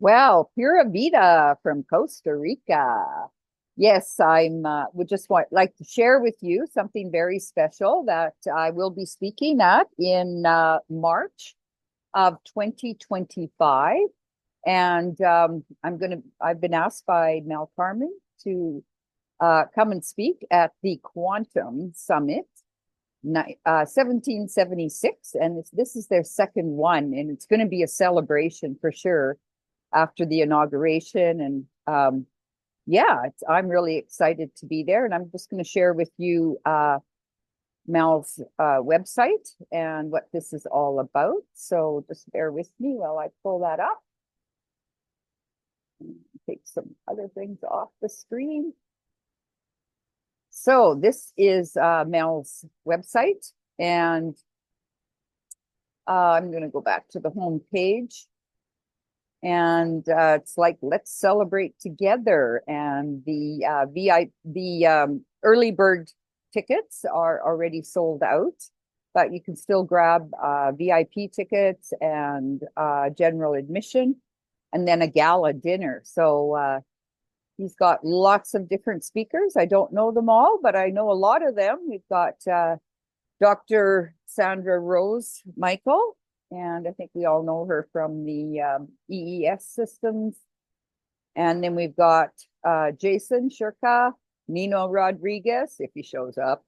Well, Pura Vida from Costa Rica. Yes, I'm would just like to share with you something very special that I will be speaking at in March of 2025. And I've been asked by Mel Carmen to come and speak at the Quantum Summit 1776. And this is their second one, and it's going to be a celebration for sure after the inauguration. And yeah, I'm really excited to be there. And I'm just going to share with you Mel's website and what this is all about. So just bear with me while I pull that up. Take some other things off the screen. So this is Mel's website. And I'm going to go back to the home page. And it's like, let's celebrate together. And the early bird tickets are already sold out, but you can still grab VIP tickets and general admission, and then a gala dinner. So he's got lots of different speakers. I don't know them all, but I know a lot of them. We've got Dr. Sandra Rose Michael, and I think we all know her from the EES systems. And then we've got Jason Shurka, Nino Rodriguez, if he shows up.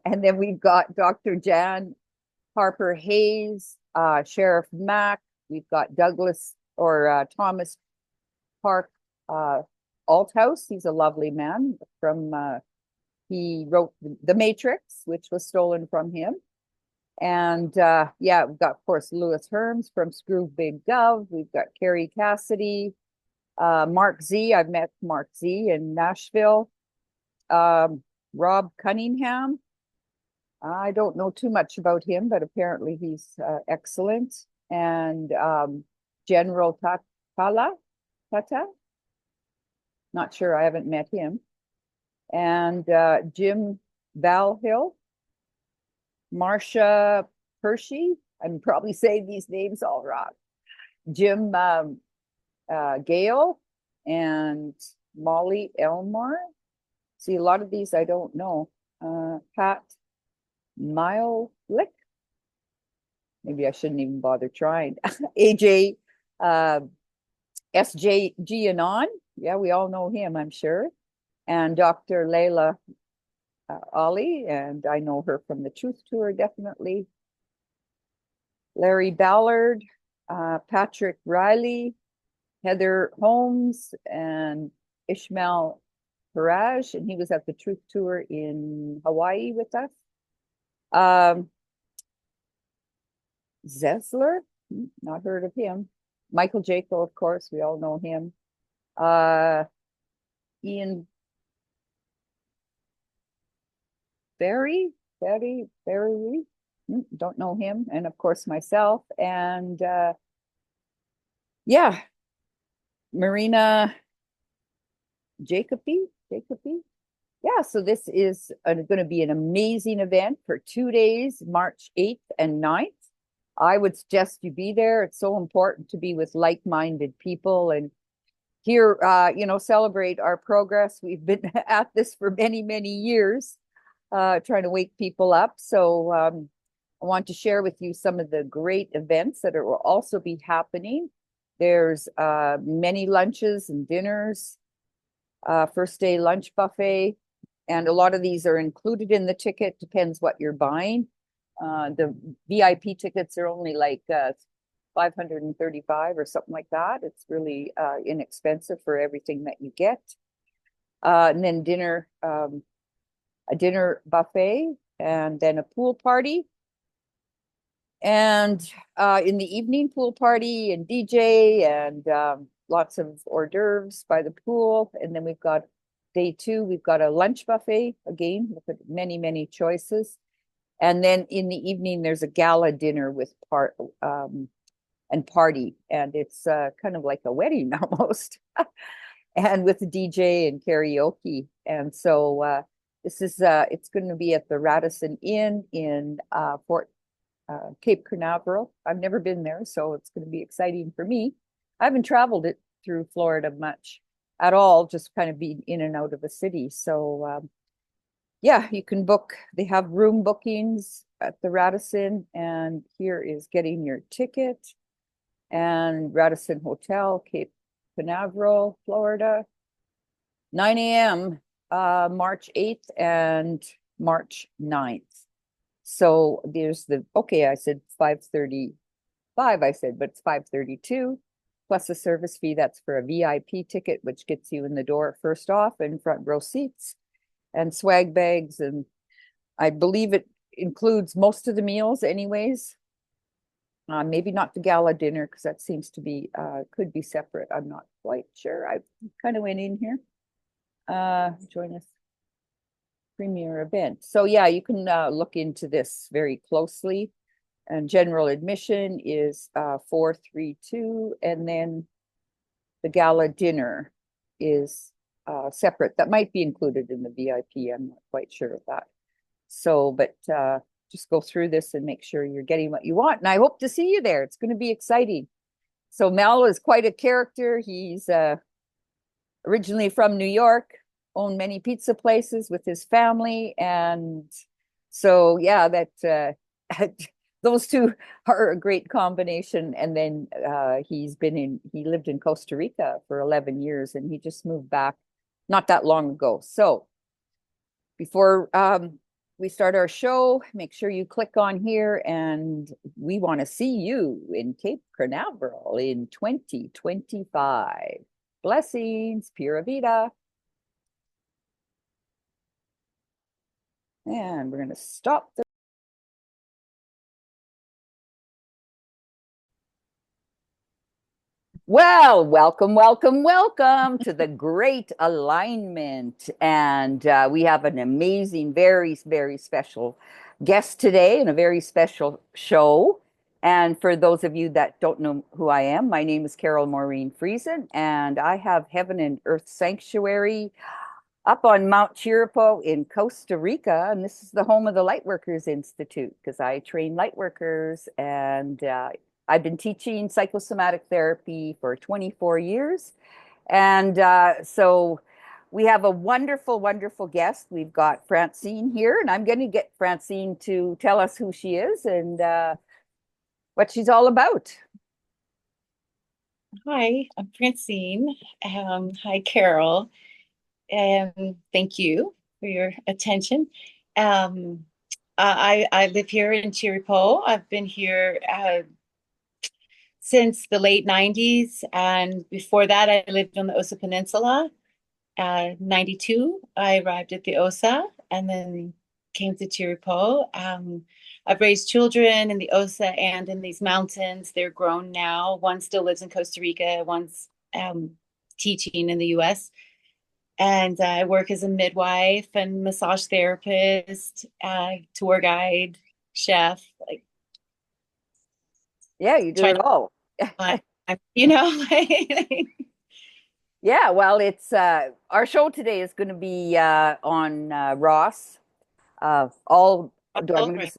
And then we've got Dr. Jan Harper Hayes, Sheriff Mack. We've got Douglas or Thomas Park Althouse. He's a lovely man from he wrote The Matrix, which was stolen from him. And yeah, we've got, of course, Louis Herms from Screw Big Gov. We've got Carrie Cassidy, Mark Z. I've met Mark Z in Nashville. Rob Cunningham. I don't know too much about him, but apparently he's excellent. And General Tata. Not sure. I haven't met him. And Jim Valhill, Marcia Hershey. I'm probably saying these names all wrong. Jim Gale and Molly Elmore. See, a lot of these I don't know. Pat Milelick. Maybe I shouldn't even bother trying. AJ SJ Gianon. Yeah, we all know him, I'm sure. And Dr. Layla Ali, and I know her from the Truth Tour, definitely. Larry Ballard, Patrick Riley, Heather Holmes, and Ishmael Haraj, and he was at the Truth Tour in Hawaii with us. Zesler, not heard of him. Michael Jaco, of course, we all know him. Ian Berry, don't know him. And of course, myself. And yeah, Marina Jacoby. Yeah, so this is going to be an amazing event for 2 days, March 8th and 9th. I would suggest you be there. It's so important to be with like-minded people and here, celebrate our progress. We've been at this for many, many years, trying to wake people up. So I want to share with you some of the great events that will also be happening. There's many lunches and dinners, first day lunch buffet, and a lot of these are included in the ticket, depends what you're buying. The VIP tickets are only like 535 or something like that. It's really inexpensive for everything that you get. And then a dinner buffet, and then a pool party. And in the evening, pool party and DJ and lots of hors d'oeuvres by the pool. And then we've got day 2, we've got a lunch buffet, again, with many, many choices. And then in the evening, there's a gala dinner with and party. And it's kind of like a wedding almost. And with the DJ and karaoke. And so this is, it's going to be at the Radisson Inn in Cape Canaveral. I've never been there, so it's going to be exciting for me. I haven't traveled it through Florida much at all, just kind of being in and out of a city. So yeah, you can book. They have room bookings at the Radisson, and here is getting your ticket. And Radisson Hotel, Cape Canaveral, Florida, 9 a.m. March 8th and March 9th. So there's okay, I said 5:35, I said, but it's 5:32 plus a service fee. That's for a VIP ticket, which gets you in the door first off and front row seats and swag bags. And I believe it includes most of the meals anyways. Maybe not the gala dinner because that seems to be could be separate. I'm not quite sure. I kind of went in here. Join us premier event. So yeah, you can look into this very closely. And general admission is 432, and then the gala dinner is separate. That might be included in the VIP. I'm not quite sure of that. So, but just go through this and make sure you're getting what you want. And I hope to see you there. It's going to be exciting. So Mel is quite a character. He's originally from New York, owned many pizza places with his family. And so, yeah, that those two are a great combination. And then he lived in Costa Rica for 11 years, and he just moved back not that long ago. So before we start our show, make sure you click on here, and we want to see you in Cape Canaveral in 2025. Blessings, Pura Vida. And we're going to stop the Well, welcome, welcome, welcome to the Great Alignment. And we have an amazing, very, very special guest today and a very special show. And for those of you that don't know who I am, my name is Carole Maureen Friesen, and I have Heaven and Earth Sanctuary up on Mt Chirripo in Costa Rica. And this is the home of the Lightworkers Institute because I train lightworkers, and I've been teaching psychosomatic therapy for 24 years. And so we have a wonderful, wonderful guest. We've got Francene here, and I'm going to get Francene to tell us who she is and what she's all about. Hi, I'm Francene. Hi, Carole. Thank you for your attention. I live here in Chirripo. I've been here since the late 90s. And before that, I lived on the Osa Peninsula. 92, I arrived at the Osa and then came to Chirripo. I've raised children in the Osa and in these mountains. They're grown now. One still lives in Costa Rica, one's teaching in the US. And I work as a midwife and massage therapist, tour guide, chef. Like, Yeah, you do it all. you know, Yeah, well, it's our show today is going to be on Ross, all do I'm gonna,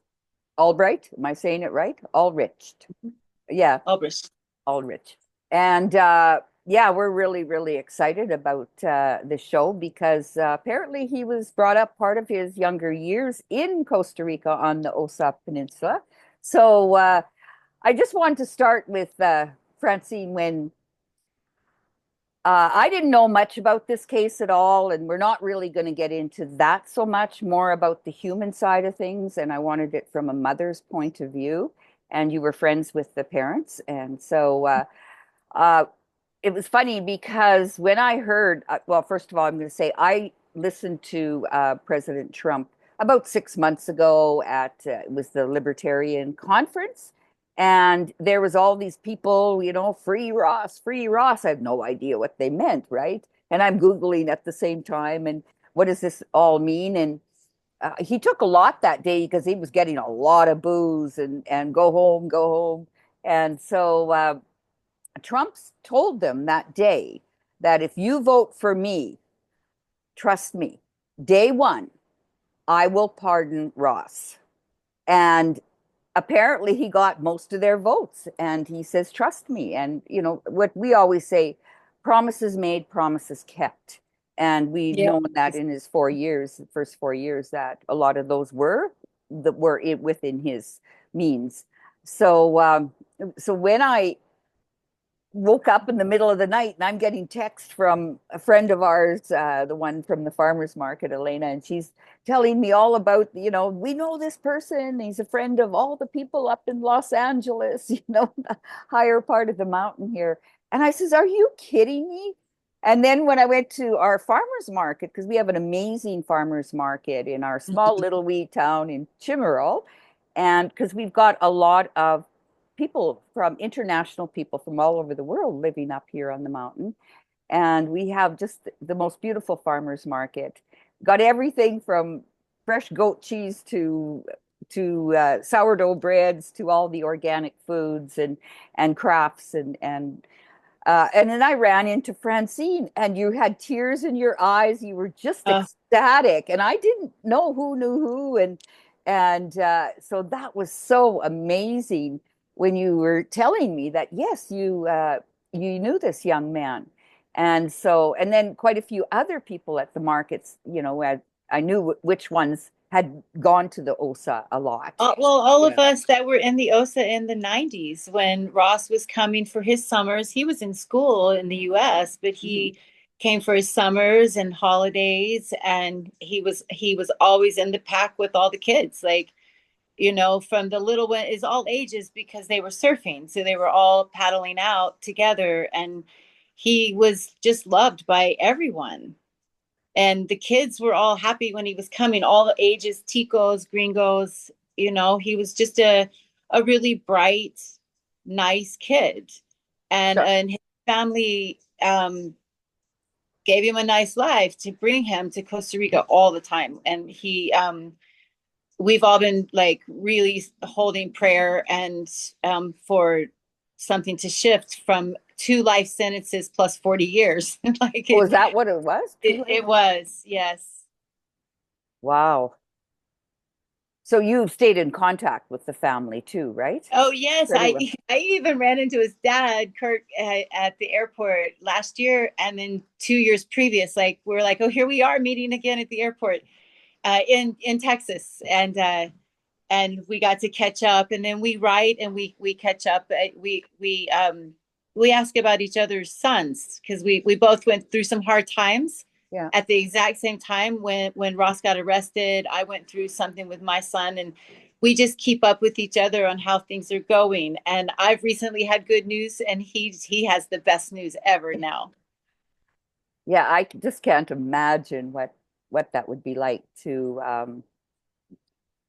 Albright. Am I saying it right? Allriched. Yeah, Albrecht. Allrich. And yeah, we're really, really excited about the show because apparently he was brought up part of his younger years in Costa Rica on the Osa Peninsula. So I just wanted to start with Francene when I didn't know much about this case at all, and we're not really going to get into that so much, more about the human side of things. And I wanted it from a mother's point of view. And you were friends with the parents. And so uh, it was funny because when I heard, well, first of all, I'm going to say I listened to President Trump about 6 months ago at it was the Libertarian Conference, and there was all these people, free Ross, free Ross. I have no idea what they meant, right? And I'm Googling at the same time, and what does this all mean? And he took a lot that day because he was getting a lot of boos and go home, go home. And so Trump told them that day that if you vote for me, trust me, day one, I will pardon Ross. And apparently he got most of their votes, and he says, trust me. And what we always say, promises made, promises kept. And we've Yeah. known that in his 4 years, the first 4 years, that a lot of those were within his means. So when I woke up in the middle of the night and I'm getting text from a friend of ours, the one from the farmers market, Elena, and she's telling me all about, we know this person. He's a friend of all the people up in Los Angeles, the higher part of the mountain here. And I says, are you kidding me? And then when I went to our farmers market, because we have an amazing farmers market in our small little wee town in Chimero, and because we've got a lot of people from international people from all over the world living up here on the mountain. And we have just the most beautiful farmers market. Got everything from fresh goat cheese to sourdough breads to all the organic foods and crafts and then I ran into Francene, and you had tears in your eyes. You were just Uh, ecstatic, and I didn't know who knew who, and so that was so amazing when you were telling me that yes, you knew this young man, and then quite a few other people at the markets. I knew which ones had gone to the OSA a lot. well, all of Yeah. us that were in the OSA in the 90s, when Ross was coming for his summers, he was in school in the US, but Mhm. he came for his summers and holidays, and he was always in the pack with all the kids, like, from the little one is all ages, because they were surfing. So they were all paddling out together, and he was just loved by everyone. And the kids were all happy when he was coming, all the ages, ticos, gringos. He was just a really bright, nice kid. and So, and his family gave him a nice life to bring him to Costa Rica all the time. And we've all been like really holding prayer and for something to shift from 2 life sentences plus 40 years. Like was that what it was? Two life? it was, yes. Wow. So you've stayed in contact with the family too, right? Oh yes, Pretty I well. I even ran into his dad, Kurt, at the airport last year, and then 2 years previous. Like we're like, oh, here we are meeting again at the airport in Texas, and we got to catch up, and then we write and we catch up. We ask about each other's sons, because we both went through some hard times Yeah. at the exact same time. When Ross got arrested, I went through something with my son, and we just keep up with each other on how things are going. And I've recently had good news, and he has the best news ever now. Yeah, I just can't imagine what that would be like to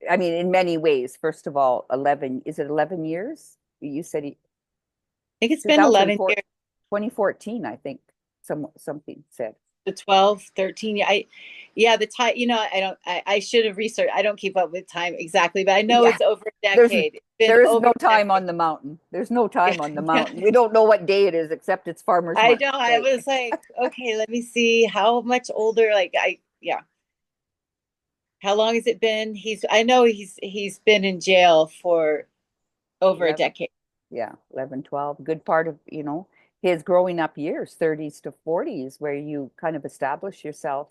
I mean, in many ways. First of all, 11, is it 11 years? You said I think it's been 11 2004, years. 2014, I think something said. The 12, 13. Yeah, the time, I should have researched. I don't keep up with time exactly, but I know Yeah, it's over a there's decade. It's been there is over no a time decade. on the mountain. There's no Yeah, time on the yeah. mountain. We don't know what day it is except it's farmers I market know. I day. was like, okay, let me see how much older. Like, yeah. How long has it been? I know he's been in jail for over a 11, decade. yeah, 11, 12. Good part of, his growing up years, 30s to 40s, where you kind of establish yourself.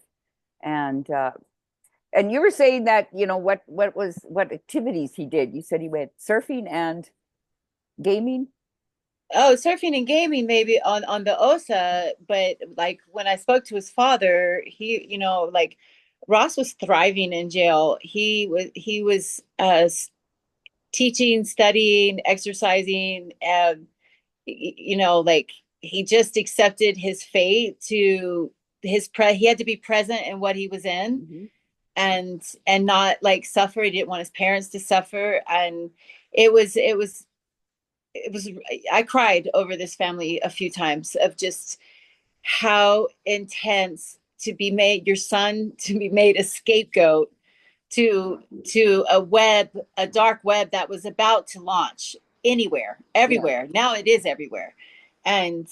And you were saying that, what activities he did. You said he went surfing and gaming. Oh, surfing and gaming maybe on the OSA, but like when I spoke to his father, he, like Ross was thriving in jail. He was teaching, studying, exercising, like he just accepted his fate to he had to be present in what he was in, Mhm. and not like suffer. He didn't want his parents to suffer. And it was I cried over this family a few times, of just how intense to be made your son to be made a scapegoat to a dark web that was about to launch anywhere, Yeah. everywhere. Now it is everywhere. And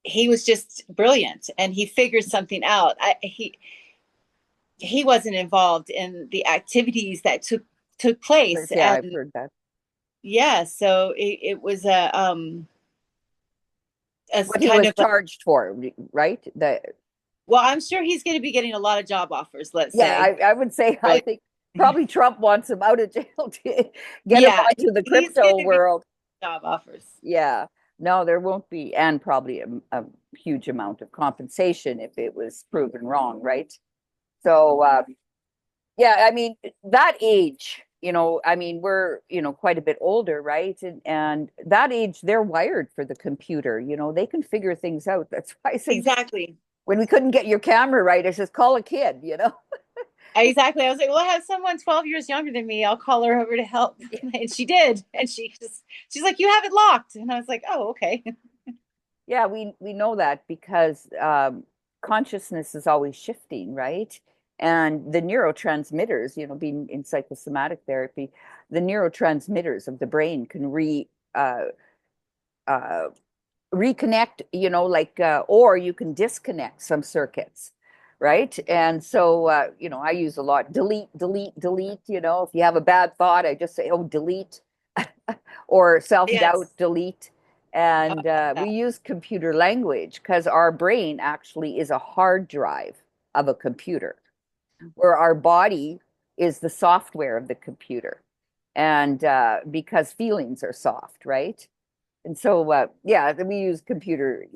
he was just brilliant, and he figured something out. He wasn't involved in the activities that took place. Yeah, I've And heard that. yeah, so it was a What he kind was of a, charged for, right? well, I'm sure he's going to be getting a lot of job offers, let's Yeah, say. I would say I Really. think probably Trump wants him out of jail to get him Yeah, onto the he's going crypto to be world. job offers. Yeah. No, there won't be, and probably a huge amount of compensation if it was proven wrong, right? So, yeah, I mean, that age, I mean, we're, quite a bit older, right? And that age, they're wired for the computer, they can figure things out. That's why I said, Exactly. when we couldn't get your camera right, I said, call a kid. Exactly. I was like, well, I have someone 12 years younger than me. I'll call her over to help. And she did. And she's like, you have it locked. And I was like, oh, okay. Yeah, we know that because consciousness is always shifting, right? And the neurotransmitters, being in psychosomatic therapy, the neurotransmitters of the brain can uh, reconnect, like, or you can disconnect some circuits, right? And so, I use a lot delete, delete, delete. If you have a bad thought, I just say, oh, delete, or self-doubt, Yes. delete. I And like we that. use computer language because our brain actually is a hard drive of a computer, where our body is the software of the computer. And because feelings are soft, right? And so, yeah, we use computer,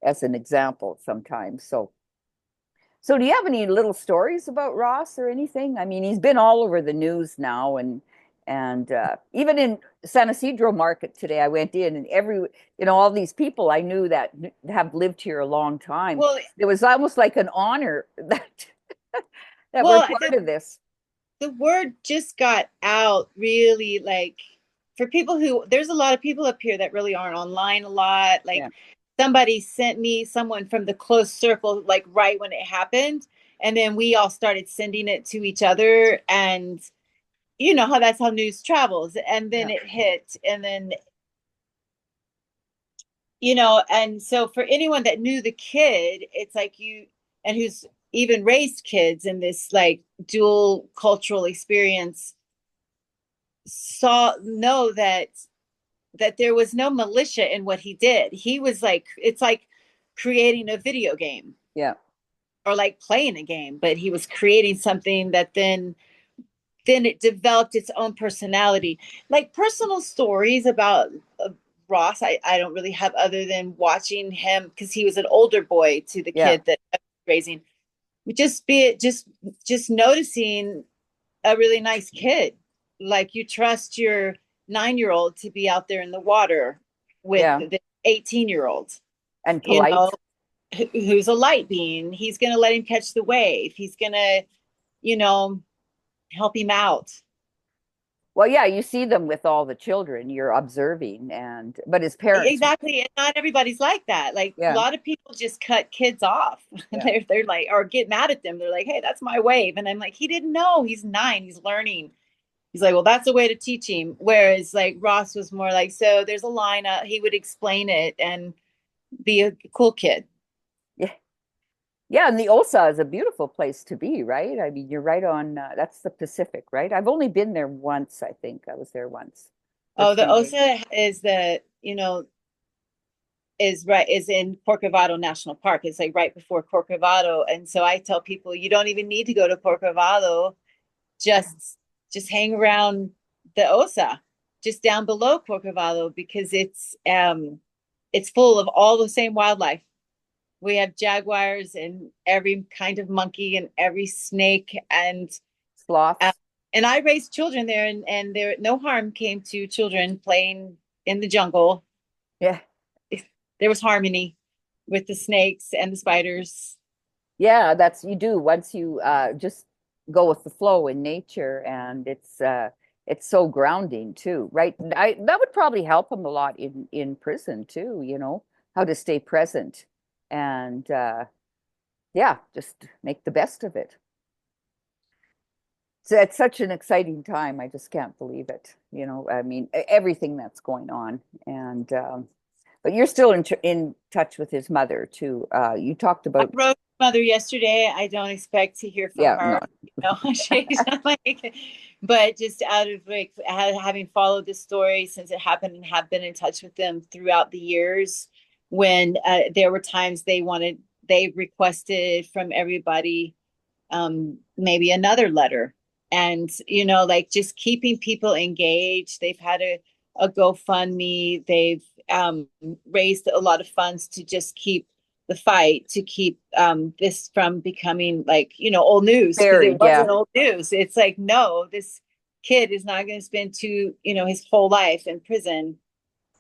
as an example sometimes. So do you have any little stories about Ross or anything? I mean, he's been all over the news now, and even in San Isidro Market today, I went in, and all these people I knew that have lived here a long time. Well, It was almost like an honor that we're well, part of this. the word just got out really like for people who there's a lot of people up here that really aren't online a lot. Like Yeah, somebody sent me someone from the close circle, like right when it happened. And then we all started sending it to each other. And you know how that's how news travels. And then yeah, it hit. And then, and so for anyone that knew the kid, it's like and who's even raised kids in this like dual cultural experience, saw know that there was no militia in what he did. He was like, it's like creating a video game yeah, or like playing a game, but he was creating something that then it developed its own personality. Like personal stories about Ross, I don't really have other than watching him because he was an older boy to the yeah. kid that I was raising. Just be it just noticing a really nice kid. Like you trust your 9-year-old to be out there in the water with Yeah. the 18-year-old, And you know, polite. who's a light being. He's going to let him catch the wave. He's going to, you know, help him out. Well, yeah, you see them with all the children you're observing, but his parents, Exactly. And not everybody's like that. Like a yeah, lot of people just cut kids off. yeah. They're like, or get mad at them. They're like, hey, that's my wave. And I'm like, he didn't know. He's 9. He's learning. He's like, well, that's a way to teach him. Whereas like Ross was more like, so there's a line, he would explain it and be a cool kid. Yeah. Yeah, and the Osa is a beautiful place to be, right? I mean, you're right on, that's the Pacific, right? I've only been there once, I think. I was there once for Oh, the 3 days. Osa is is in Corcovado National Park. It's like right before Corcovado. And so I tell people you don't even need to go to Corcovado. Just hang around the Osa, just down below Corcovado, because it's full of all the same wildlife. We have jaguars and every kind of monkey and every snake uh, Sloths. and I raised children there, and there no harm came to children playing in the jungle. Yeah. There was harmony with the snakes and the spiders. Yeah, you do once you just go with the flow in nature, and it's so grounding too, right? That would probably help him a lot in prison too, how to stay present and yeah, just make the best of it. So it's such an exciting time. I just can't believe it. I mean, everything that's going on. And but you're still in touch with his mother too. You talked I about, wrote mother yesterday. I don't expect to hear from Yeah, her. no. She's not like, but just out of like having followed the story since it happened and have been in touch with them throughout the years, when there were times they requested from everybody maybe another letter, and like just keeping people engaged. They've had a GoFundMe. They've raised a lot of funds to just keep the fight, to keep this from becoming like old news, because it Buried, yeah. wasn't old news. It's like, no, this kid is not going to spend his whole life in prison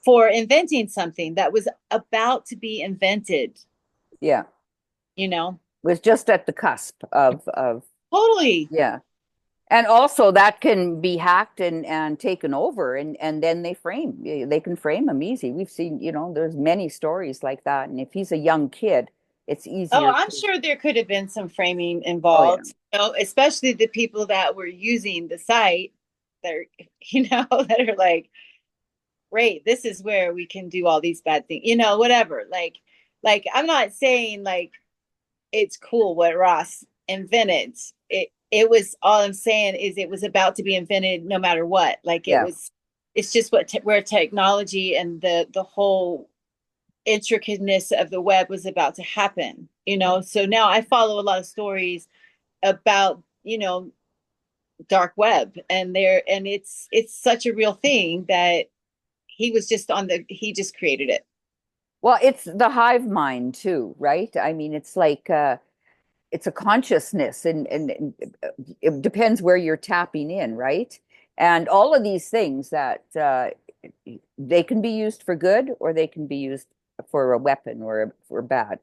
for inventing something that was about to be invented. Yeah. you know Was just at the cusp of Totally. yeah. And also that can be hacked and taken over, and then they can frame him easy. We've seen, there's many stories like that. And if he's a young kid, it's Oh, easier I'm to, sure there could have been some framing oh yeah. involved, especially the people that were using the site that are, that are like, great, this is where we can do all these bad things, whatever. Like I'm not saying like it's cool what Ross invented. It was, all I'm saying is it was about to be invented no matter what. Like Yeah. it's just where technology and the whole intricateness of the web was about to happen. So now I follow a lot of stories about dark web, and it's such a real thing that he just created it. Well, it's the hive mind too, right? I mean, it's like it's a consciousness, and it depends where you're tapping in, right? And all of these things that they can be used for good, or they can be used for a weapon or for bad.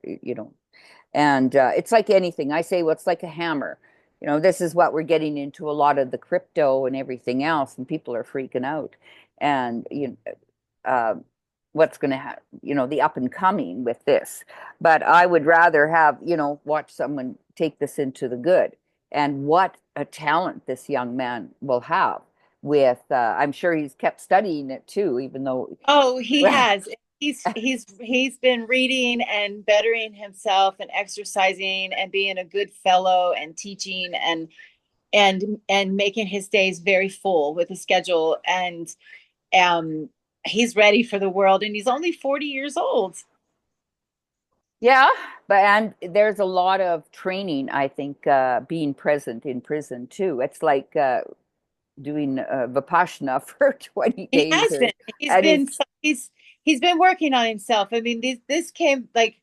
And it's like anything. I say, well, it's like a hammer. This is what we're getting into, a lot of the crypto and everything else, and people are freaking out. And uh, what's going to happen, the up and coming with this. But I would rather have, watch someone take this into the good. And what a talent this young man will have with, I'm sure he's kept studying it too, even though, Oh, he well, has. He's been reading and bettering himself and exercising and being a good fellow and teaching and making his days very full with a schedule, and um he's ready for the world, and he's only 40 years old. yeah, and there's a lot of training, I think, being present in prison too. It's like doing Vipassana for 20 He days has or, been. He's and been it's, he's been working on himself. I mean, this came like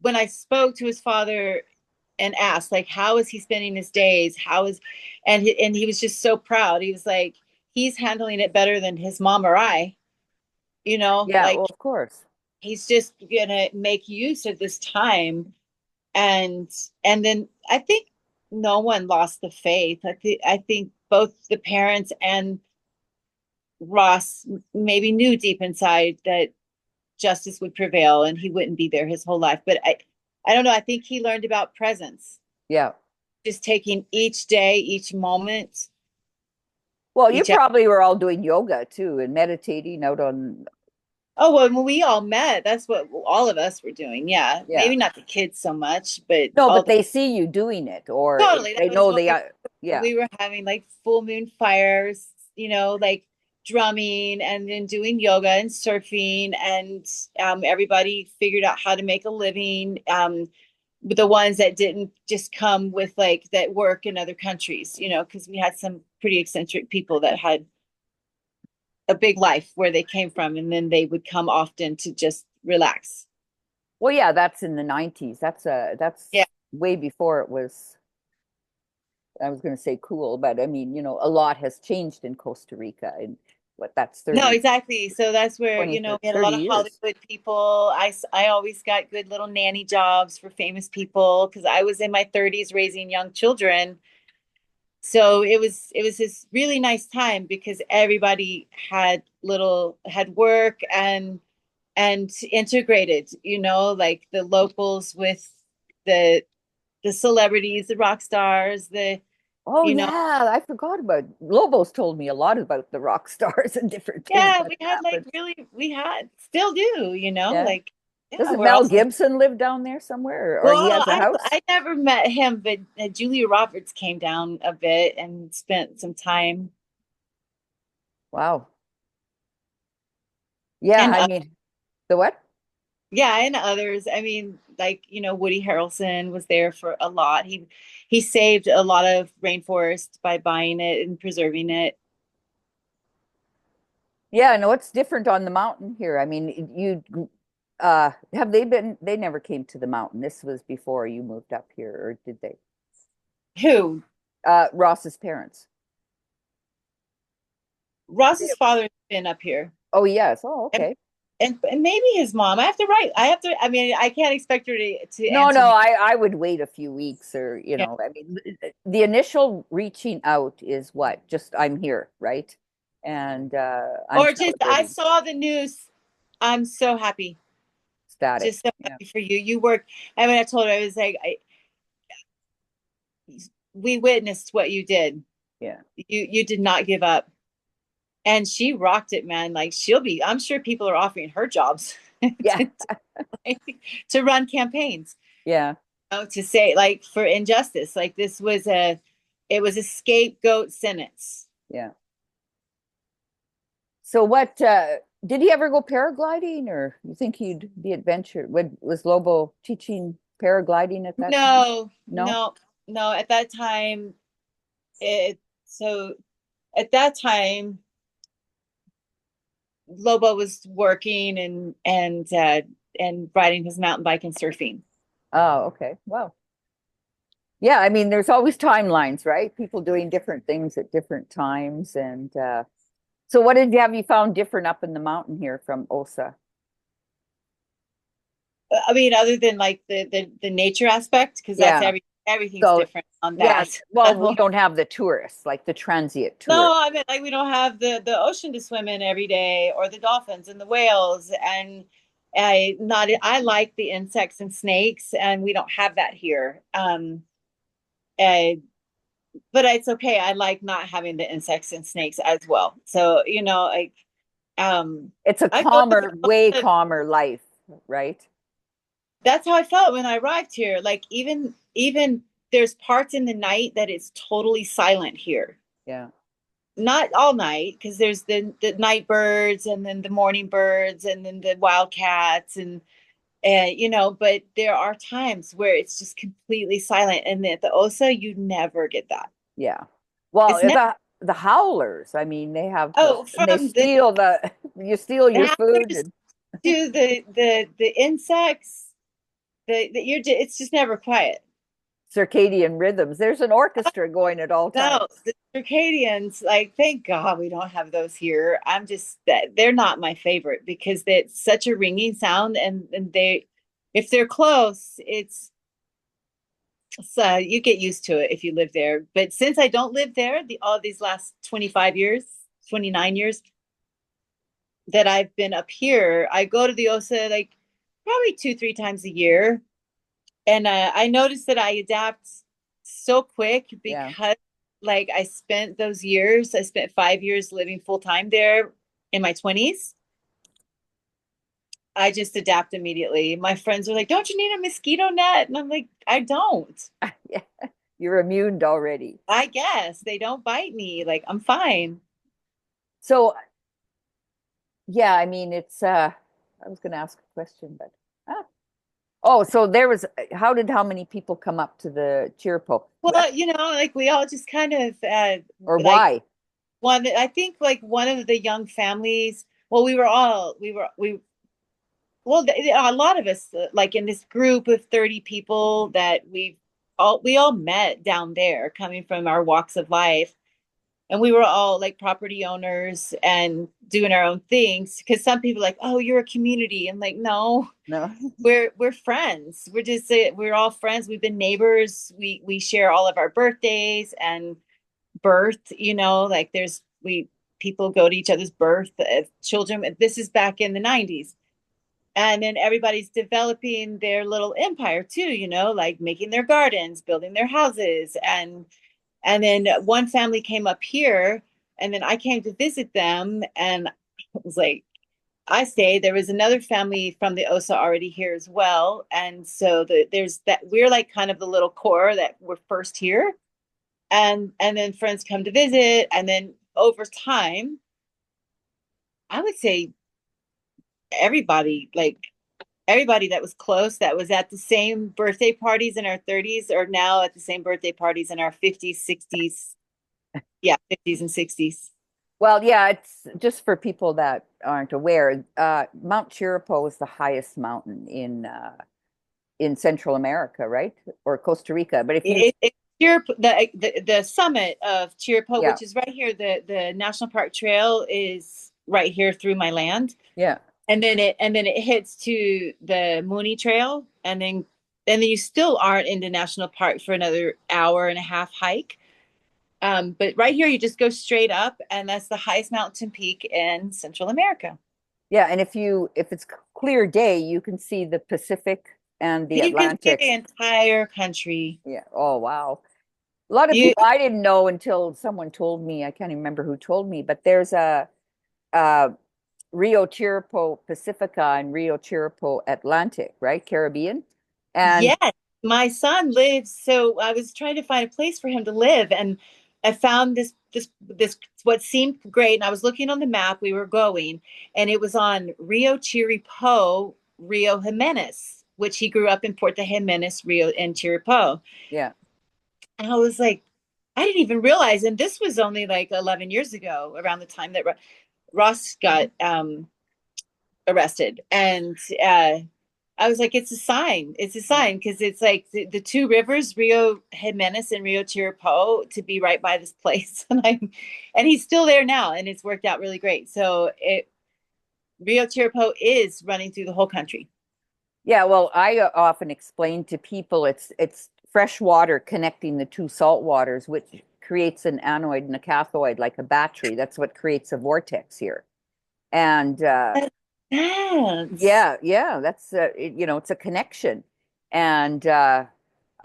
when I spoke to his father and asked, like, how is he spending his days? And he was just so proud. He was like, he's handling it better than his mom or I. yeah, Like well, of course. he's just gonna make use of this time, and then I think no one lost the faith. I think both the parents and Ross maybe knew deep inside that justice would prevail and he wouldn't be there his whole life. But I don't know. I think he learned about presence, Yeah. just taking each day, each moment, Well, you each. probably were all doing yoga too and meditating out on, Oh, well, when we all met, that's what all of us were doing. Yeah, yeah. maybe not the kids so much, but No, all but the they see you doing it, or totally. they That was know what they are, yeah. we were having, like full moon fires, like drumming and then doing yoga and surfing, and everybody figured out how to make a living. The ones that didn't just come with like that work in other countries, because we had some pretty eccentric people that had a big life where they came from, and then they would come often to just relax. Well, yeah, that's in the 90s. That's Yeah. way before it was, I was going to say cool, but I mean, a lot has changed in Costa Rica in what that's No, 30, exactly. So that's where, 20, we had a 30 lot of years. Hollywood people. I always got good little nanny jobs for famous people because I was in my 30s raising young children. So it was this really nice time because everybody had work and integrated, like the locals with the the celebrities, the rock stars, Oh you know, yeah, I forgot about Lobos told me a lot about the rock stars and different things yeah, that we had like happened. we had still do, Yeah. like Yeah, Doesn't we're Mel also Gibson live down there somewhere, or he well. has a house? I never met him, but Julia Roberts came down a bit and spent some time, Wow. Yeah, and I mean, the what? yeah, and others. I mean, like, Woody Harrelson was there for a lot. He saved a lot of rainforest by buying it and preserving it. Yeah, no, it's different on the mountain here. I mean, have they never came to the mountain. This was before you moved up here, or did they? Who? Ross's parents. Ross's father's been up here. Oh, yes. Oh, And, okay. and maybe his mom. I mean, I can't expect her to No, answer no, me. I would wait a few weeks or, Yeah. I mean, the initial reaching out is what? Just I'm here, right? And I'm Or just, I celebrating saw the news. I'm so happy. static. Just so Yeah. happy for you. You work. I mean, I told her, I was like, we witnessed what you did. Yeah. You did not give up. And she rocked it, man. Like, I'm sure people are offering her jobs Yeah. to run campaigns, Yeah. to say, like, for injustice. Like, it was a scapegoat sentence. Yeah. So what did he ever go paragliding, or you think he'd be adventure? Was Lobo teaching paragliding at that time? No, No? no, no. At that time, it so at that time, Lobo was working and riding his mountain bike and surfing. Oh, okay. Wow. Yeah, I mean, there's always timelines, right? People doing different things at different times. And so what have you found different up in the mountain here from Osa? I mean, other than like the nature aspect, because Yeah. everything's So different on yeah, that. well, we don't have the tourists, like the transient tourists. No, I mean, like, we don't have the ocean to swim in every day, or the dolphins and the whales, and I like the insects and snakes, and we don't have that here. Uh, but it's okay. I like not having the insects and snakes as well. So, like, It's a I go to calmer, way the, calmer life, right? that's how I felt when I arrived here. Like, even there's parts in the night that it's totally silent here. Yeah. Not all night, because there's the night birds, and then the morning birds, and then the wildcats, and but there are times where it's just completely silent, and at the Osa you never get that. Yeah. Well, It's never. the howlers, I mean, they have Oh, and they from the steal you steal your food howlers and to the insects, it's just never quiet. circadian rhythms. There's an orchestra going at all No, times. the circadians, like, thank God we don't have those here. I'm just that they're not my favorite, because it's such a ringing sound, and if they're close, it's so you get used to it if you live there. But since I don't live there, all these last 25 years, 29 years that I've been up here, I go to the Osa like probably 2, 3 times a year, and I noticed that I adapt so quick, Yeah. because, like, I spent 5 years living full time there in my 20s. I just adapt immediately. My friends are like, "Don't you need a mosquito net?" And I'm like, "I don't. Yeah. You're immune already. I guess they don't bite me. Like, I'm fine." So yeah, I mean I was gonna ask a question, but ah. Oh, so there was how many people come up to the Chirripo? Well, like, we all just kind of, Or like, why? I think, like, one of the young families. Well, well, a lot of us, like, in this group of 30 people that we all met down there, coming from our walks of life, and we were all like property owners and doing our own things. Because some people are like, "Oh, you're a community," and like, no, No. we're friends. We're all friends. We've been neighbors. We share all of our birthdays and birth. Like, we people go to each other's birth children. This is back in the 90s. And then everybody's developing their little empire too, like making their gardens, building their houses. And then one family came up here, and then I came to visit them, and I was like, I stayed. There was another family from the Osa already here as well. And so there's that we're like kind of the little core that were first here. And then friends come to visit. And then over time, I would say everybody, like everybody that was close, that was at the same birthday parties in our 30s, are now at the same birthday parties in our 50s, 60s. Yeah, 50s and 60s. Well, yeah, it's just for people that aren't aware. Mount Chirripo is the highest mountain in Central America, right? Or Costa Rica. But if you, It's the summit of Chirripo, yeah, which is right here. The National Park Trail is right here through my land, yeah, and then it hits to the Mooney Trail, and then you still aren't into national park for another hour and a half hike. But right here, you just go straight up, and that's the highest mountain peak in Central America. yeah. And if it's clear day, you can see the Pacific and the You can see the Atlantic. entire country. Yeah. Oh, wow. A lot of You, people I didn't know until someone told me. I can't even remember who told me, but there's a Rio Chirripo Pacifica and Rio Chirripo Atlantic, right? Caribbean. And yes, my son lives. So I was trying to find a place for him to live, and I found this what seemed great. And I was looking on the map we were going, and it was on Rio Chiripo, Rio Jimenez, which he grew up in Puerto Jimenez, Rio and Chiripo. yeah, And I was like, I didn't even realize. And this was only like 11 years ago, around the time that Ross got arrested. And I was like, it's a sign. It's a sign because it's like the two rivers, Rio Jimenez and Rio Chiripo, to be right by this place. And he's still there now, and it's worked out really great. So Rio Chiripo is running through the whole country. yeah. Well, I often explain to people it's fresh water connecting the two salt waters, which creates an anode and a cathode like a battery. That's what creates a vortex here. And Yes. yeah, yeah, that's it's a connection. And I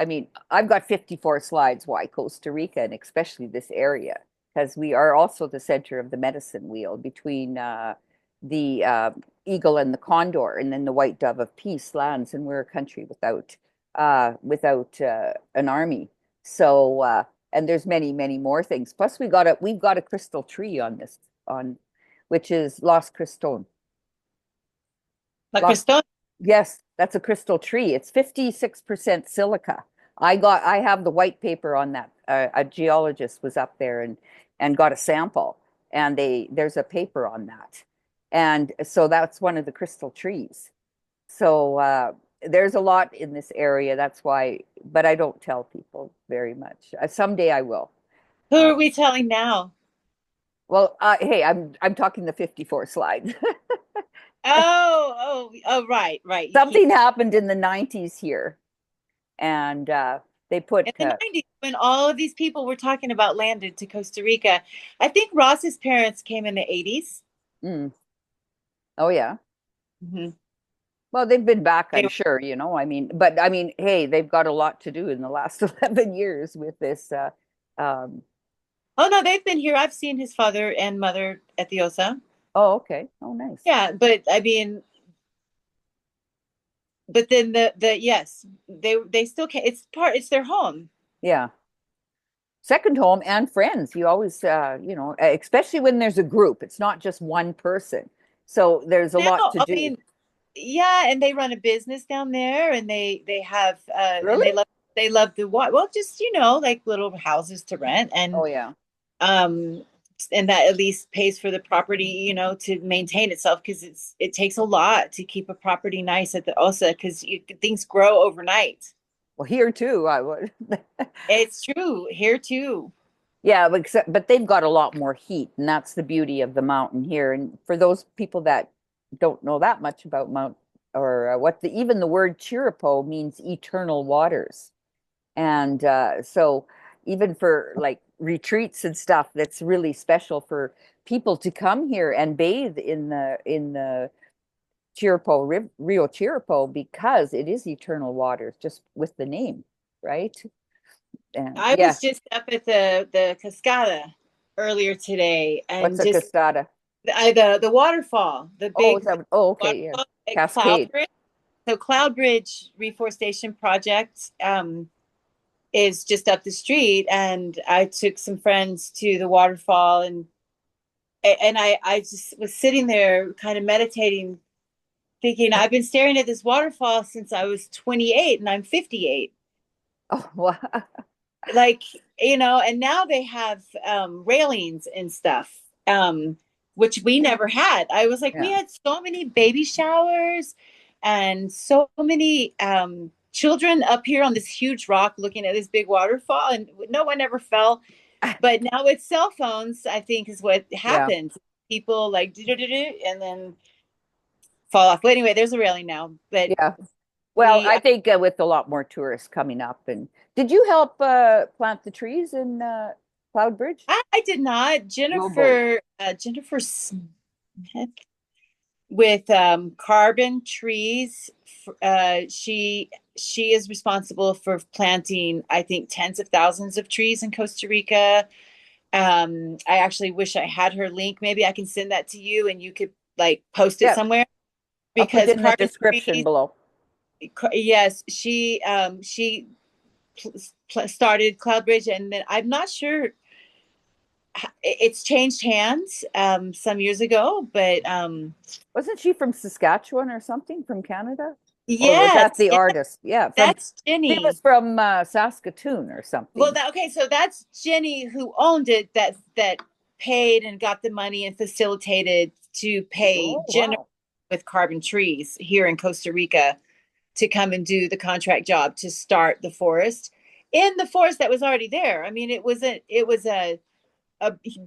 mean, I've got 54 slides why Costa Rica and especially this area, because we are also the center of the medicine wheel between the eagle and the condor, and then the white dove of peace lands, and we're a country without an army. So and there's many, many more things. Plus, we've got a crystal tree on this on which is Los Criston. La Lost, Cristone. yes, that's a crystal tree. It's 56% silica. I have the white paper on that. A geologist was up there and got a sample, and there's a paper on that. And so that's one of the crystal trees. So there's a lot in this area. That's why, but I don't tell people very much. Someday I will. Who Uh, are we telling now? well, hey, I'm talking the 54 slide. Right, right. You keep Something happened in the 90s here, and they in put the 90s when all of these people we're talking about landed to Costa Rica. I think Ross's parents came in the 80s. mm, oh yeah. Mhm. Well, they've been back, They I'm were, sure, I mean, but I mean, hey, they've got a lot to do in the last 11 years with this. Um, oh no, they've been here. I've seen his father and mother at the OSA. oh, okay. Oh, nice. Yeah, but I mean, but then the yes, they still can't. It's their home. Yeah. Second home and friends. You always, especially when there's a group, it's not just one person. So there's a Now, lot to I do. mean, yeah, and they run a business down there, and they have and Really? they love the what? Well, just like little houses to rent, Oh, yeah. um and that at least pays for the property, to maintain itself because it takes a lot to keep a property nice at the OSA because things grow overnight. Well, here too, I would. It's true here too. Yeah, but they've got a lot more heat, and that's the beauty of the mountain here. And for those people that don't know that much about Mount or even the word Chiripo means eternal waters. And so even for like retreats and stuff, that's really special for people to come here and bathe in the Rio Chiripo because it is eternal waters, just with the name, right? And I yeah, was just up at the cascada earlier today, what's and a just cascada? The waterfall, the Oh, is big that, oh, okay, yeah. waterfall at Cascade. Cloudbridge. So Cloudbridge Reforestation Project is just up the street, and I took some friends to the waterfall, and I just was sitting there kind of meditating, thinking I've been staring at this waterfall since I was 28 and I'm 58. Oh, wow. Like, and now they have railings and stuff, which we never had. I was like, we Yeah. had so many baby showers and so many children up here on this huge rock looking at this big waterfall, and no one ever fell. But now with cell phones, I think is what Yeah. happens. People like and then fall off. But anyway, there's a railing now. But Yeah. Well, we I think with a lot more tourists coming up, and did you help plant the trees in Cloudbridge? I did not. Lobo. Jennifer Smith with Carbon Trees. She is responsible for planting, I think, tens of thousands of trees in Costa Rica. I actually wish I had her link. Maybe I can send that to you and you could like post it Yeah, somewhere, I'll put because it in the Carbon description Trees, below. yes, she started Cloudbridge, and then I'm not sure it's changed hands some years ago, but Wasn't she from Saskatchewan or something from Canada? Or was yes, that the yeah, artist? Yeah, from that's she was Jenny. from Saskatoon or Well, something. okay, so that's Jenny who owned it, that paid and got the money and facilitated to pay Oh, Jennifer wow. with Carbon Trees here in Costa Rica to come and do the contract job to start the forest in the forest that was already there. I mean, it was a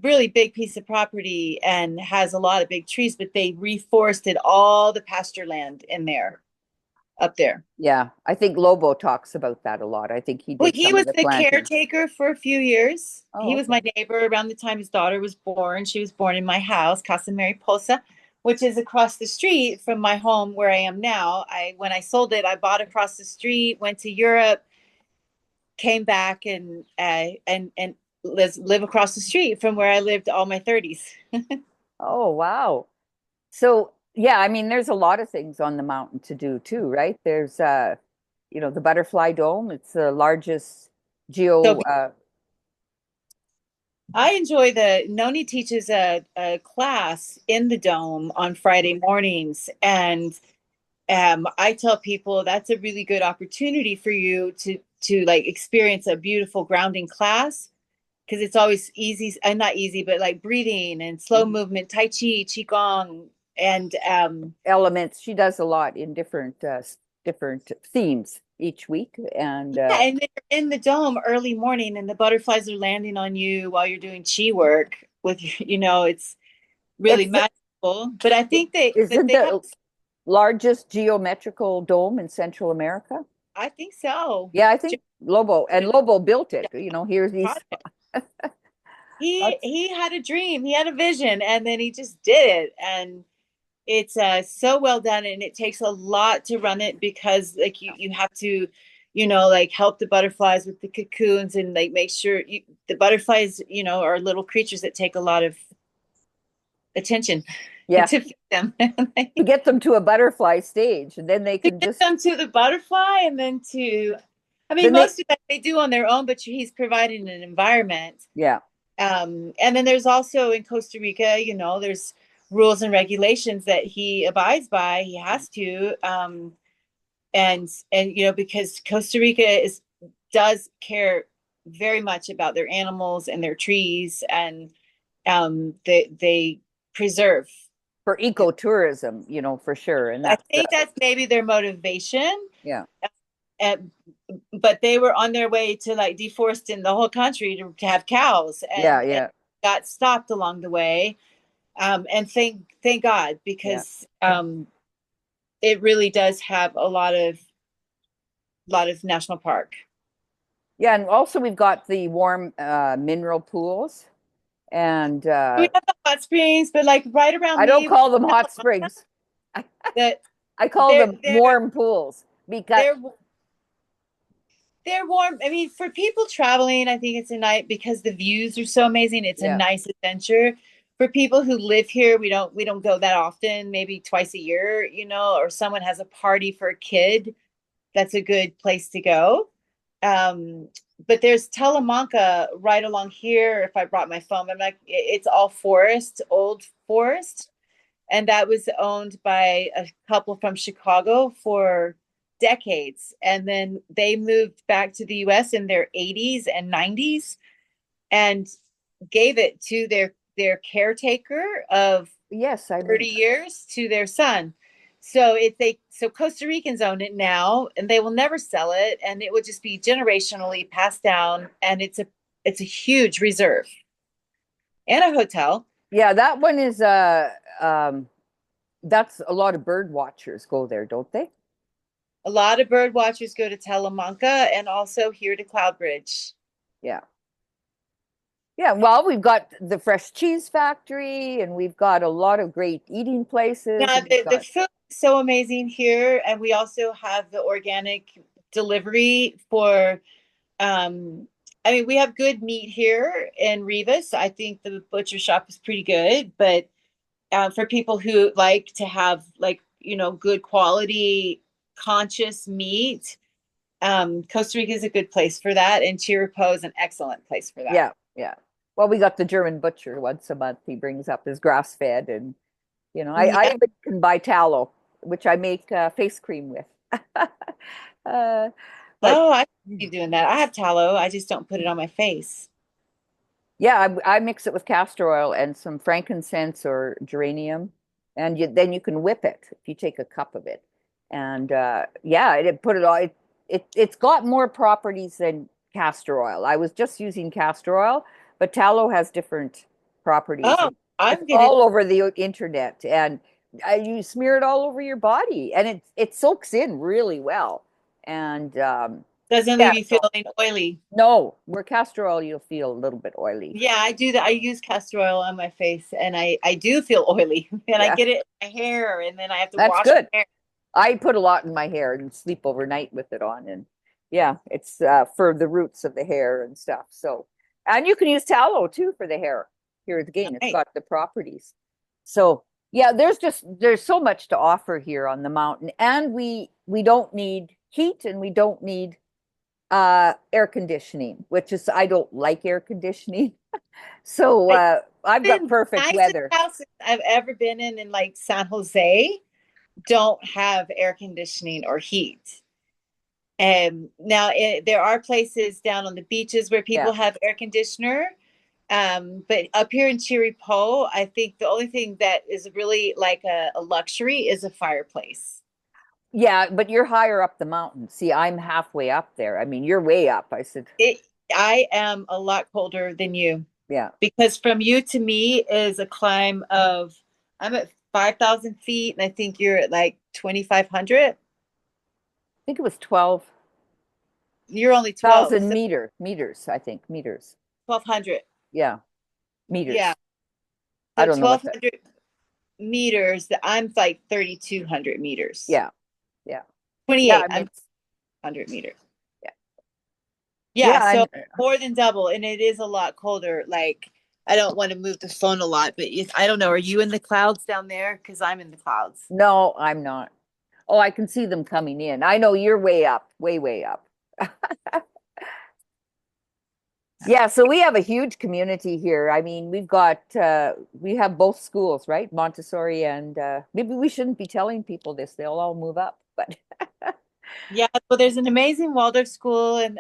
really big piece of property and has a lot of big trees, but they reforested all the pasture land in there, up there. Yeah, I think Lobo talks about that a lot. I think he Well, did he some of was the the planting. caretaker for a few years. Oh, He was okay. my neighbor around the time his daughter was born. She was born in my house, Casa Mariposa, which is across the street from my home where I am now. When I sold it, I bought across the street, went to Europe, came back, and live across the street from where I lived all my 30s. Oh, wow. So, yeah, I mean, there's a lot of things on the mountain to do too, right? There's the Butterfly Dome. It's the largest So geo I enjoy Noni teaches a class in the dome on Friday mornings. And I tell people that's a really good opportunity for you to like experience a beautiful grounding class, because it's always easy and not easy, but like breathing and slow Mhm. movement, Tai Chi, Qigong, and elements. She does a lot in different themes each week, and yeah, and then you're in the dome early morning and the butterflies are landing on you while you're doing chi work with, it's really it's the, magical. But I think that isn't they have, the largest geometrical dome in Central America. I think so. Yeah, I think Lobo built it. Here's these He lots. he had a dream, he had a vision, and then he just did it. And it's so well done, and it takes a lot to run it, because like you have to, like help the butterflies with the cocoons, and like make sure the butterflies, are little creatures that take a lot of attention Yeah, to feed them. to get them to a butterfly stage, and then they To can get just them to the butterfly, and then I mean, then they most of that they do on their own, but he's providing an environment. yeah. And then there's also in Costa Rica, there's rules and regulations that he abides by. He has to, and because Costa Rica does care very much about their animals and their trees, and they preserve. For ecotourism, for sure. And I that's think that's maybe their motivation. yeah, And, but they were on their way to like deforesting the whole country to have cows, yeah, and yeah, got stopped along the way. And thank God, yeah, because it really does have a lot of national park. yeah. And also we've got the warm mineral pools, and We have the hot springs, but like right around I don't me, call them hot springs. I, that I call they're them they're warm pools because they're they're warm. I mean, for people traveling, I think it's a night, because the views are so amazing. It's a yeah, nice adventure. for people who live here, we don't go that often, maybe twice a year, or someone has a party for a kid. That's a good place to go. Um, but there's Talamanca right along here. If I brought my phone, I'm like, it's all forest, old forest. And that was owned by a couple from Chicago for decades. And then they moved back to the US in their 80s and 90s and gave it to their caretaker of Yes, I 30 mean, years to their son. So Costa Ricans own it now and they will never sell it and it will just be generationally passed down and it's a huge reserve and a hotel. yeah, that one is that's a lot of bird watchers go there, don't they? A lot of bird watchers go to Talamanca and also here to Cloudbridge. Yeah. Yeah, well, we've got the fresh cheese factory and we've got a lot of great eating places Now and we've the got food is so amazing here, and we also have the organic delivery for I mean we have good meat here in Rivas. I think the butcher shop is pretty good, but for people who like to have like good quality conscious meat, Costa Rica is a good place for that, and Chirripo is an excellent place for that. yeah, yeah. Well, we got the German butcher once a month. He brings up his grass fed and I Yeah. even can buy tallow, which I make face cream with. uh, but Oh, I see you doing that. I have tallow. I just don't put it on my face. yeah, I mix it with castor oil and some frankincense or geranium, and then you can whip it if you take a cup of it. And yeah, it put it all. It's got more properties than castor oil. I was just using castor oil, but tallow has different properties, Oh, and it's I'm gonna. all over the internet. And you smear it all over your body, and it soaks in really well. And Doesn't yeah, leave you so feeling oily. no, where castor oil, you'll feel a little bit oily. Yeah, I do that. I use castor oil on my face and I do feel oily and I Yeah. get it in my hair and then I have to That's wash good. my hair. I put a lot in my hair and sleep overnight with it on. And yeah, it's for the roots of the hair and stuff. So, and you can use tallow too for the hair. Here again, it's Right. got the properties. So, yeah, there's so much to offer here on the mountain. And we don't need heat and we don't need air conditioning, which is I don't like air conditioning. So, It's I've got been perfect nicest weather. houses I've ever been in like San Jose don't have air conditioning or heat. And now there are places down on the beaches where Yeah. people have air conditioner. But up here in Chirripo, I think the only thing that is really like a luxury is a fireplace. Yeah, but you're higher up the mountain. See, I'm halfway up there. I mean, you're way up. I said, It, I am a lot colder than you yeah. because from you to me is a climb of, I'm at 5,000 feet and I think you're at like 2,500. I think it was 12,000 You're only 12, so meters, I think, meters. 1,200. Yeah, Yeah. meters. I So don't know what that. 1,200 meters, I'm like 3,200 meters. Yeah, yeah. Yeah, 28, I I'm mean, 100 meters. yeah. Yeah, Yeah, so and more than double, and it is a lot colder. Like, I don't want to move the phone a lot, but I don't know. Are you in the clouds down there? Because I'm in the clouds. no, I'm not. Oh, I can see them coming in. I know you're way up, way, way up. Yeah, so we have a huge community here. I mean, we have both schools, right? Montessori and maybe we shouldn't be telling people this. They'll all move up, but Yeah, well, there's an amazing Waldorf school, and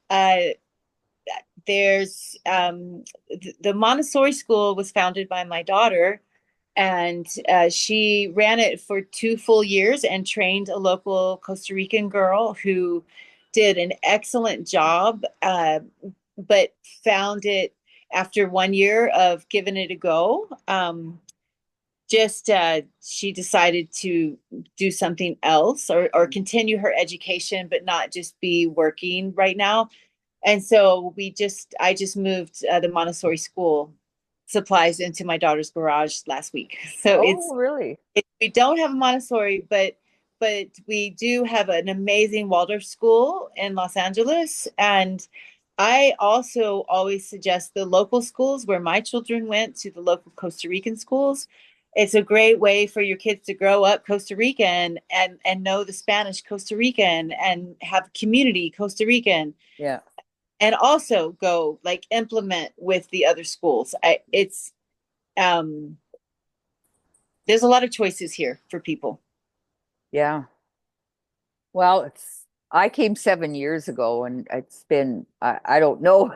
uh, there's the Montessori school was founded by my daughter, and she ran it for 2 full years and trained a local Costa Rican girl who did an excellent job, but found it after 1 year of giving it a go. Just she decided to do something else or continue her education, but not just be working right now. And so I just moved the Montessori school supplies into my daughter's garage last week. So oh, really? we don't have a Montessori, but we do have an amazing Waldorf school in Los Angeles, and I also always suggest the local schools where my children went to the local Costa Rican schools. It's a great way for your kids to grow up Costa Rican and know the Spanish Costa Rican and have community Costa Rican Yeah. and also go like implement with the other schools. It's um there's a lot of choices here for people. Yeah. Well, I came 7 years ago and it's been, I don't know.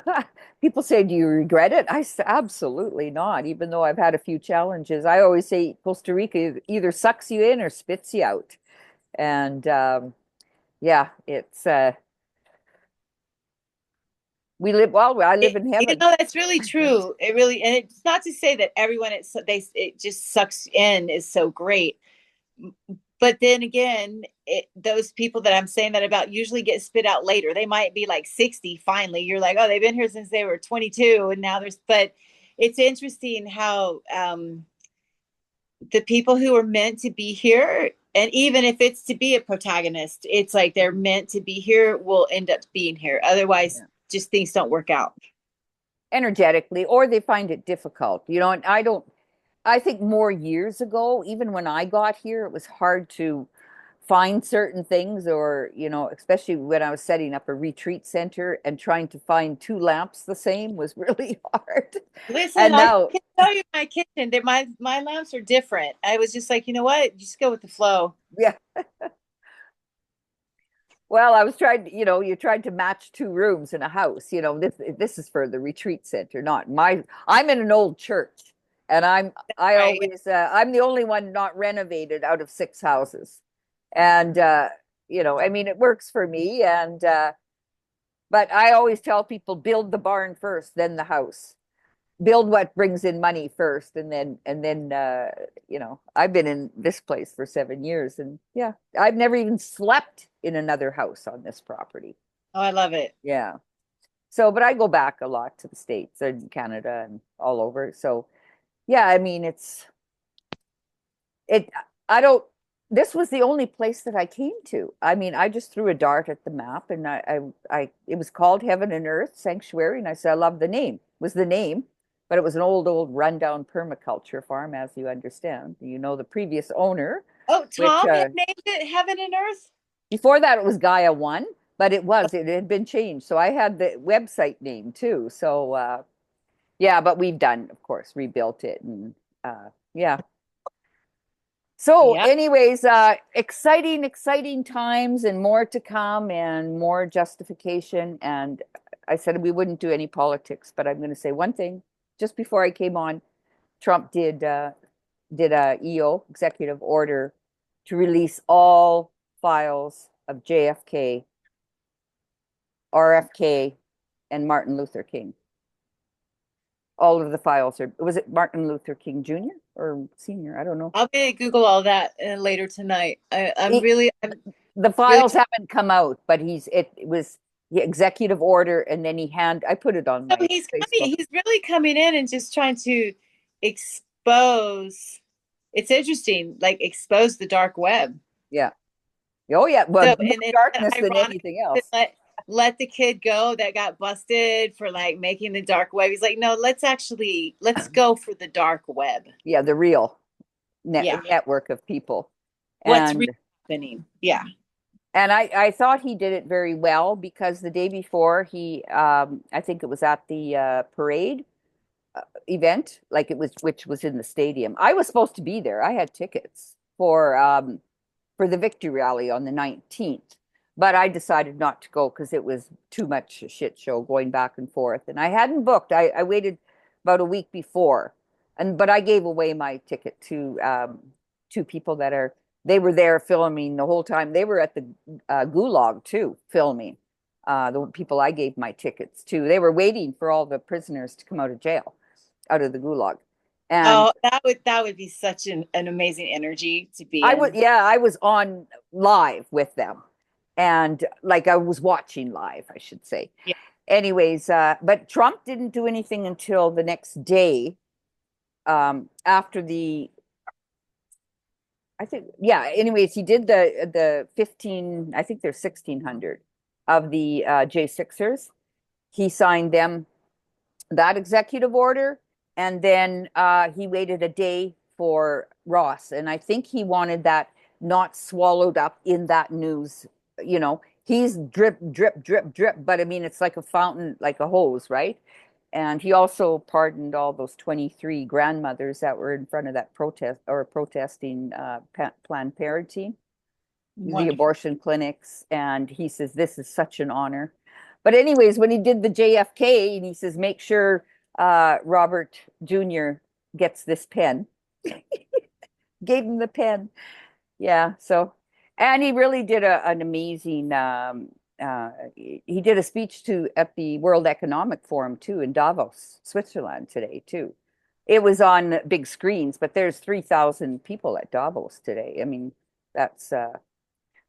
People say, do you regret it? I say, absolutely not. Even though I've had a few challenges, I always say Costa Rica either sucks you in or spits you out. And yeah, I live in heaven. That's really true. It really, and it's not to say that everyone it just sucks in is so great. But then again, those people that I'm saying that about usually get spit out later. They might be like 60 finally. You're like, oh, they've been here since they were 22 and now but it's interesting how the people who are meant to be here, and even if it's to be a protagonist, it's like they're meant to be here, will end up being here. Otherwise, Yeah. just things don't work out. Energetically, or they find it difficult. And I think more years ago, even when I got here, it was hard to find certain things, or, especially when I was setting up a retreat center and trying to find two lamps the same was really hard. Listen, And I now, can tell you my kitchen that my lamps are different. I was just like, you know what? Just go with the flow. yeah, well, I was trying to, you tried to match two rooms in a house. This is for the retreat center, not my. I'm in an old church, and Right. I'm the only one not renovated out of six houses, and I mean, it works for me, and but I always tell people build the barn first, then the house. Build what brings in money first, and then I've been in this place for 7 years, and yeah, I've never even slept in another house on this property. Oh, I love it. Yeah. So, but I go back a lot to the States and Canada and all over. So, yeah, I mean, it, I don't, this was the only place that I came to. I mean, I just threw a dart at the map, and it was called Heaven and Earth Sanctuary. And I said, I love the name, was the name, but it was an old rundown permaculture farm, as you understand. The previous owner, Oh, which, Tom had named it Heaven and Earth. before that it was Gaia One, but it had been changed. So I had the website name too. So, yeah, but we've done, of course, rebuilt it, and yeah. So, Yeah. anyways, exciting times, and more to come, and more justification. And I said we wouldn't do any politics, but I'm going to say one thing. Just before I came on, Trump did a EO, executive order, to release all files of JFK, RFK, and Martin Luther King. All of the files are. Was it Martin Luther King Jr. or Senior? I don't know. I'll be Google all that later tonight. He, I'm the really. files haven't come out, but it was the executive order, and then I put it on No, my Facebook. he's really coming in and just trying to expose. It's interesting, like expose the dark web. Yeah. Oh yeah. Well, So, more and it's darkness than ironic anything to else. let the kid go that got busted for like making the dark web. He's like, no, let's go for the dark web. Yeah, the real Yeah, network of people. what's And really happening? Yeah. I thought he did it very well, because the day before I think it was at the parade event, like it was, which was in the stadium. I was supposed to be there. I had tickets for the victory rally on the 19th, but I decided not to go because it was too much a shit show going back and forth. And I hadn't booked. I waited about a week before, but I gave away my ticket to two people they were there filming the whole time. They were at the gulag too, filming. The people I gave my tickets to, they were waiting for all the prisoners to come out of jail, out of the gulag. And Oh, that would be such an amazing energy to be in. I was on live with them, and like I was watching live, I should say. Yeah. Anyways, but Trump didn't do anything until the next day, after I think, yeah. Anyways, he did the 15. I think there's 1,600 of the J6ers, he signed them that executive order, and then he waited a day for Ross, and I think he wanted that not swallowed up in that news. He's drip, drip, drip, drip, but I mean, it's like a fountain, like a hose, right? And he also pardoned all those 23 grandmothers that were in front of that protest or protesting Planned Parenthood, the Wonderful. abortion clinics. And he says, this is such an honor. But anyways, when he did the JFK, and he says, make sure Robert Jr. gets this pen. Gave him the pen. Yeah. So, and he really did an amazing. He did a speech at the World Economic Forum too in Davos, Switzerland today too. It was on big screens, but there's 3,000 people at Davos today. I mean, that's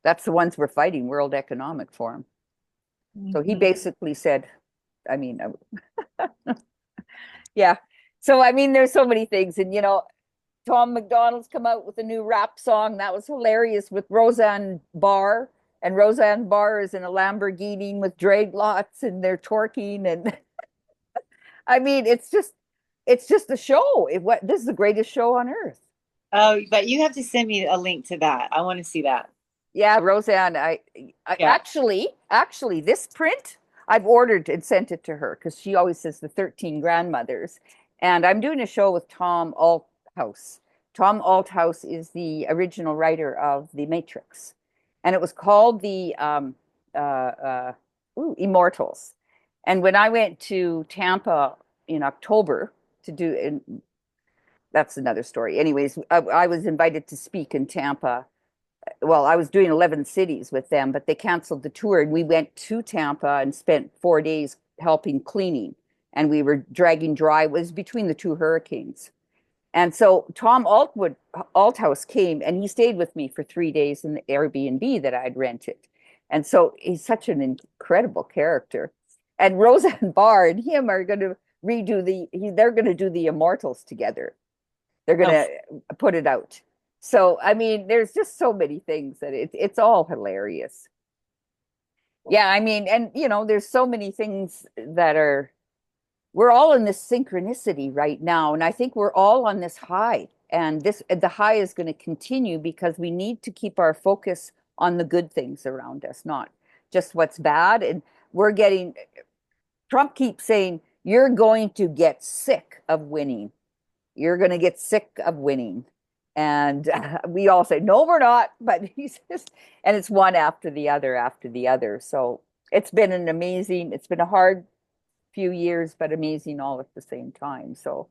that's the ones we're fighting, World Economic Forum. So he Mhm. basically said, I mean, yeah. So I mean, there's so many things, and Tom McDonald's come out with a new rap song that was hilarious with Roseanne Barr, and Roseanne Barr is in a Lamborghini with dreadlocks, and they're twerking, and I mean, it's just a show. This is the greatest show on earth. Oh, but you have to send me a link to that. I want to see that. Yeah, Roseanne, I Yeah. actually, this print I've ordered and sent it to her because she always says the 13 grandmothers. And I'm doing a show with Tom Althouse. Tom Althouse is the original writer of The Matrix, and it was called the Immortals. And when I went to Tampa in October to do, and that's another story. Anyways, I was invited to speak in Tampa. Well, I was doing 11 cities with them, but they canceled the tour. And we went to Tampa and spent 4 days helping cleaning. And we were dragging dry. It was between the two hurricanes. And so Tom Althouse came and he stayed with me for 3 days in the Airbnb that I'd rented. And so he's such an incredible character. And Roseanne Barr and him are going to they're going to do the Immortals together. They're going Oh, to put it out. So, I mean, there's just so many things that it's all hilarious. Yeah, I mean, and there's so many things that we're all in this synchronicity right now. And I think we're all on this high. And the high is going to continue because we need to keep our focus on the good things around us, not just what's bad. And Trump keeps saying, you're going to get sick of winning. You're going to get sick of winning. And we all say, no, we're not. But and it's one after the other after the other. So it's been a hard few years, but amazing all at the same time. So,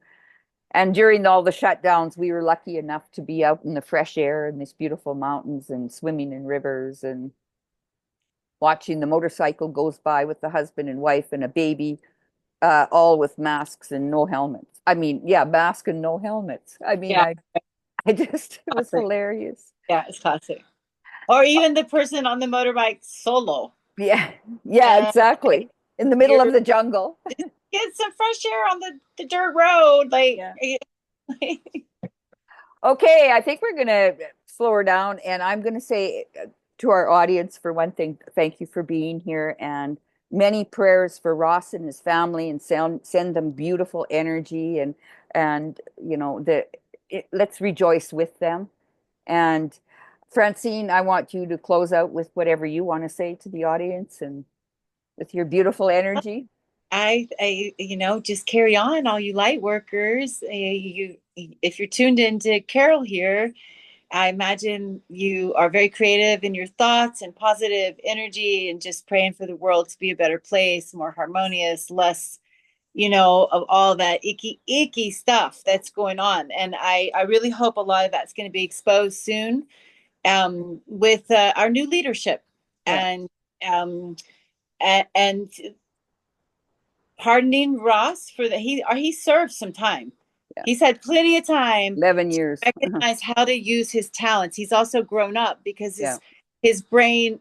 and during all the shutdowns, we were lucky enough to be out in the fresh air in these beautiful mountains and swimming in rivers and watching the motorcycle goes by with the husband and wife and a baby, all with masks and no helmets. I mean, yeah, mask and no helmets. I mean, yeah. I just, it was Classic. hilarious. Yeah, it's classic. Or even the person on the motorbike solo. Yeah, yeah, And like, exactly. In the middle you're of the jungle. get some fresh air on the dirt road. Like, Yeah. Okay, I think we're going to slow her down. And I'm going to say to our audience, for one thing, thank you for being here and many prayers for Ross and his family, and send them beautiful energy and let's rejoice with them. And Francine, I want you to close out with whatever you want to say to the audience and with your beautiful energy. just carry on, all you light workers. If you're tuned into Carole here, I imagine you are very creative in your thoughts and positive energy, and just praying for the world to be a better place, more harmonious, less, of all that icky stuff that's going on. And I really hope a lot of that's going to be exposed soon, with our new leadership, Yeah, and um, and pardoning Ross for that. He served some time. yeah. He's had plenty of time 11 to years. recognize how to use his talents. He's also grown up because Yeah, his brain,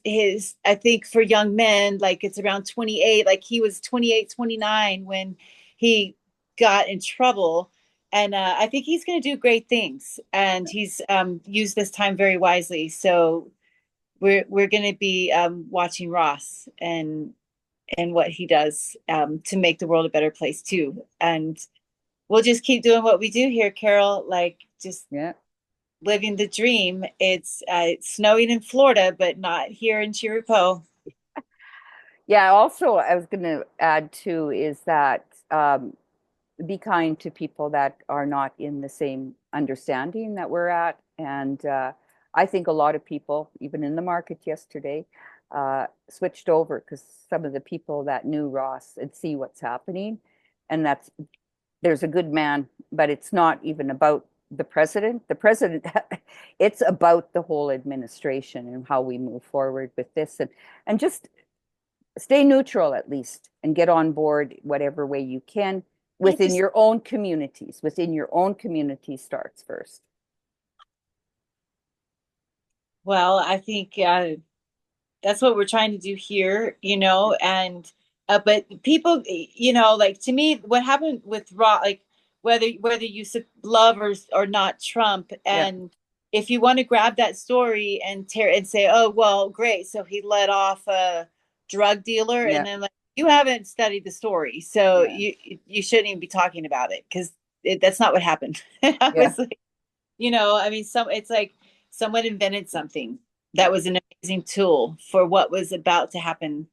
his I think for young men, like it's around 28, like he was 28, 29 when he got in trouble. And I think he's going to do great things, and he's used this time very wisely. So we're going to be watching Ross, and and what he does to make the world a better place too. And we'll just keep doing what we do here, Carole, like just Yeah. living the dream. It's snowing in Florida, but not here in Chirripo. Yeah. Also, I was going to add too is that be kind to people that are not in the same understanding that we're at. And I think a lot of people, even in the market yesterday, switched over because some of the people that knew Ross and see what's happening. And that's there's a good man, but it's not even about the president. The president, it's about the whole administration and how we move forward with this, and just stay neutral at least and get on board whatever way you can I within just your own communities. Within your own community starts first. Well, I think that's what we're trying to do here, and but people, like to me, what happened with Raw, like whether you love or not Trump, Yeah, and if you want to grab that story and tear and say, oh well, great, so he let off a drug dealer, and yeah, then like you haven't studied the story, so yeah, you shouldn't even be talking about it because that's not what happened. I yeah. was like, I mean, it's like someone invented something that was an amazing tool for what was about to happen.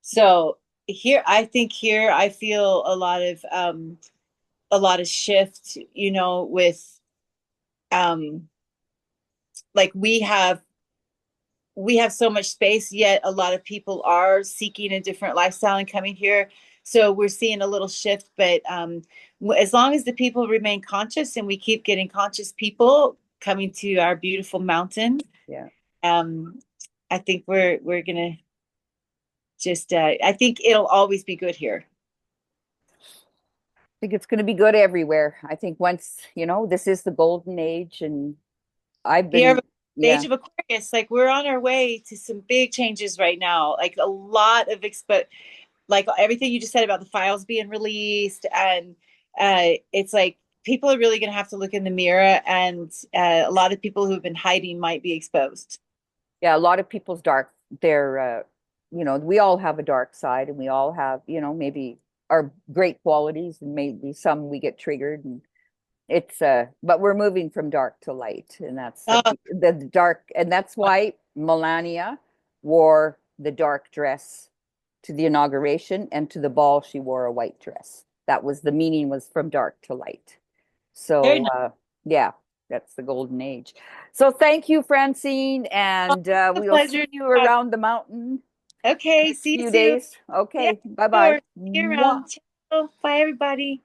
So here I feel a lot of shift, with um like we have so much space, yet a lot of people are seeking a different lifestyle and coming here. So we're seeing a little shift, but as long as the people remain conscious and we keep getting conscious people coming to our beautiful mountain, Yeah. um, I think we're gonna just. I think it'll always be good here. I think it's going to be good everywhere. I think once, this is the golden age, and I've Here, been, the yeah, age of Aquarius, like we're on our way to some big changes right now. Like a lot of like everything you just said about the files being released, and it's like people are really going to have to look in the mirror, and a lot of people who've been hiding might be exposed. yeah, a lot of people's they're, we all have a dark side, and we all have, maybe our great qualities, and maybe some we get triggered, and but we're moving from dark to light, and that's Oh, the dark, and that's why Melania wore the dark dress to the inauguration, and to the ball she wore a white dress. That was the meaning, was from dark to light. very So nice. yeah, that's the golden age. So thank you, Francine, and A we'll pleasure see to you talk. around the mountain Okay, next see you few soon. days. Yeah, Okay, bye bye. sure. See you around. Ciao. Bye, everybody.